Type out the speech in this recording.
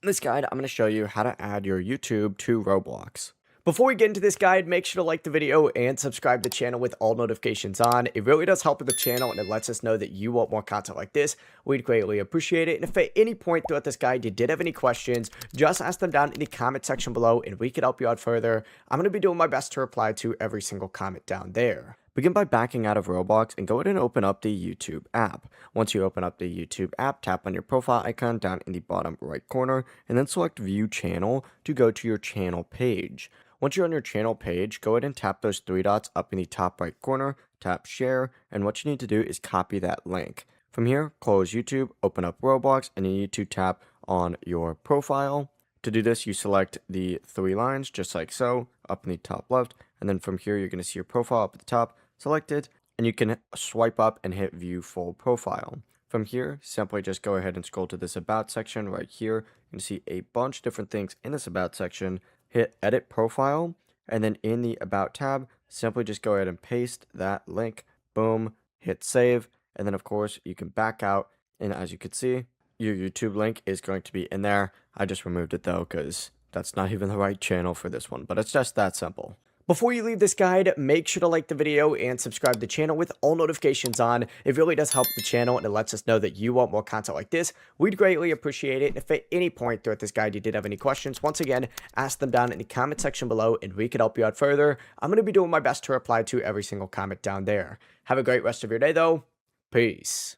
In this guide, I'm going to show you how to add your YouTube to Roblox. Before we get into this guide, make sure to like the video and subscribe to the channel with all notifications on. It really does help with the channel and it lets us know that you want more content like this. We'd greatly appreciate it. And if at any point throughout this guide you did have any questions, just ask them down in the comment section below and we could help you out further. I'm going to be doing my best to reply to every single comment down there. Begin by backing out of Roblox and go ahead and open up the YouTube app. Once you open up the YouTube app, tap on your profile icon down in the bottom right corner and then select View Channel to go to your channel page. Once you're on your channel page, go ahead and tap those three dots up in the top right corner, tap Share, and what you need to do is copy that link. From here, close YouTube, open up Roblox, and you need to tap on your profile. To do this, you select the three lines, just like so, up in the top left, and then from here, you're going to see your profile up at the top. Select it, and you can swipe up and hit View Full Profile. From here, simply just go ahead and scroll to this About section right here. You can see a bunch of different things in this About section. Hit Edit Profile, and then in the About tab, simply just go ahead and paste that link. Boom, hit Save, and then of course, you can back out, and as you can see, your YouTube link is going to be in there. I just removed it though, because that's not even the right channel for this one, but it's just that simple. Before you leave this guide, make sure to like the video and subscribe to the channel with all notifications on. It really does help the channel and it lets us know that you want more content like this. We'd greatly appreciate it. And if at any point throughout this guide you did have any questions, once again, ask them down in the comment section below and we could help you out further. I'm going to be doing my best to reply to every single comment down there. Have a great rest of your day though. Peace.